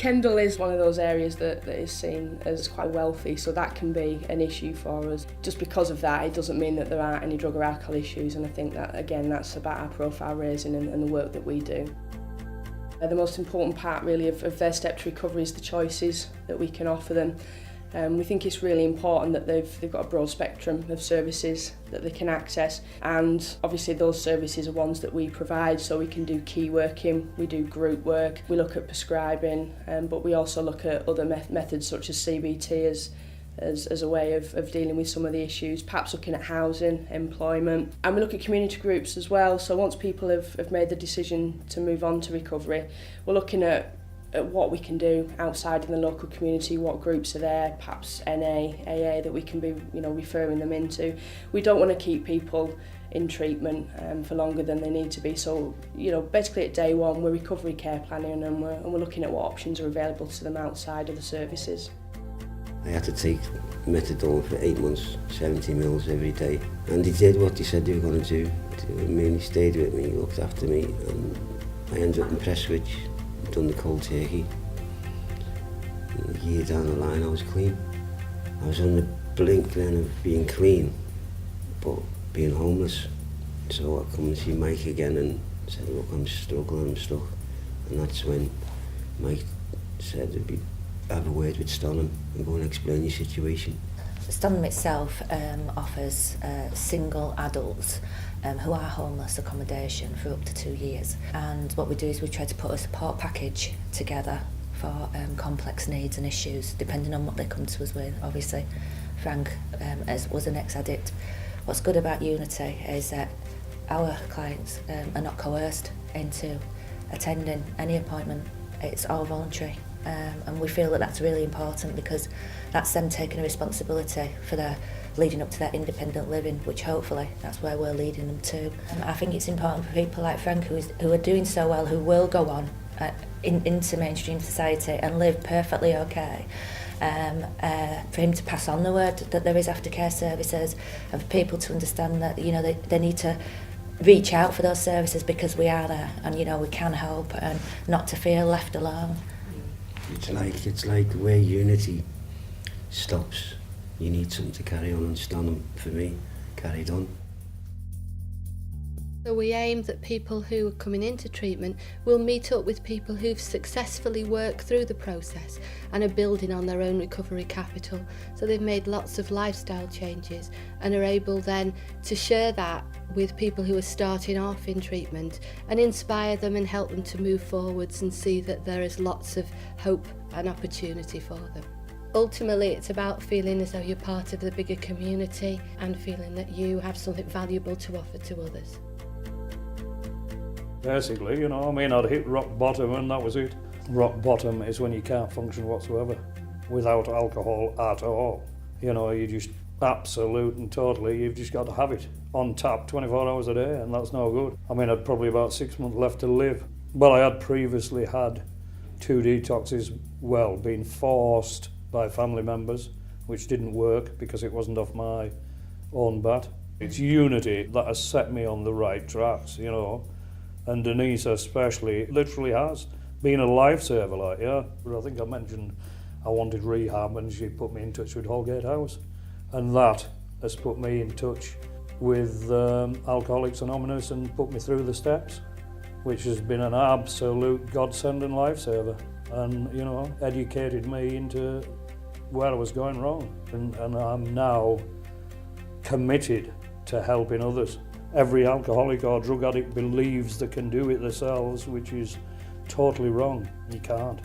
Kendal is one of those areas that is seen as quite wealthy, so that can be an issue for us. Just because of that, it doesn't mean that there aren't any drug or alcohol issues, and I think that, again, that's about our profile raising and the work that we do. The most important part really of their step to recovery is the choices that we can offer them. We think it's really important that they've got a broad spectrum of services that they can access, and obviously those services are ones that we provide, so we can do key working, we do group work, we look at prescribing, but we also look at other methods such as CBT as a way of dealing with some of the issues, perhaps looking at housing, employment, and we look at community groups as well. So once people have made the decision to move on to recovery, we're looking at what we can do outside in the local community, what groups are there, perhaps NA, AA that we can be referring them into. We don't want to keep people in treatment for longer than they need to be. So basically at day one we're recovery care planning and we're looking at what options are available to them outside of the services. I had to take methadone for 8 months, 70 mils every day. And they did what they said they were going to do. They mainly stayed with me, looked after me, and I ended up in Prestwich, done the cold turkey. And a year down the line I was clean. I was on the blink then of being clean, but being homeless. So I come and see Mike again and said, look, I'm struggling, I'm stuck. And that's when Mike said it'd be have a word with Stonham and go and explain your situation. Stonham itself offers single adults who are homeless accommodation for up to 2 years, and what we do is we try to put a support package together for complex needs and issues depending on what they come to us with. Obviously Frank was an ex-addict. What's good about Unity is that our clients are not coerced into attending any appointment. It's all voluntary. And we feel that that's really important because that's them taking a responsibility for their leading up to their independent living, which hopefully that's where we're leading them to. I think it's important for people like Frank who are doing so well, who will go on into mainstream society and live perfectly okay, for him to pass on the word that there is aftercare services, and for people to understand that they need to reach out for those services because we are there and we can help, and not to feel left alone. It's like where Unity stops, you need something to carry on, and Stonham, for me, carried on. So we aim that people who are coming into treatment will meet up with people who've successfully worked through the process and are building on their own recovery capital. So they've made lots of lifestyle changes and are able then to share that with people who are starting off in treatment and inspire them and help them to move forwards and see that there is lots of hope and opportunity for them. Ultimately, it's about feeling as though you're part of the bigger community and feeling that you have something valuable to offer to others. Basically, I'd hit rock bottom and that was it. Rock bottom is when you can't function whatsoever without alcohol at all. You just absolute and totally, you've just got to have it on tap 24 hours a day, and that's no good. I'd probably about 6 months left to live. But I had previously had 2 detoxes, being forced by family members, which didn't work because it wasn't off my own bat. It's Unity that has set me on the right tracks, and Denise especially literally has been a lifesaver, But I think I mentioned I wanted rehab and she put me in touch with Holgate House, and that has put me in touch with Alcoholics Anonymous and put me through the steps, which has been an absolute godsend and lifesaver, and educated me into where I was going wrong, and I'm now committed to helping others. Every alcoholic or drug addict believes they can do it themselves, which is totally wrong. You can't.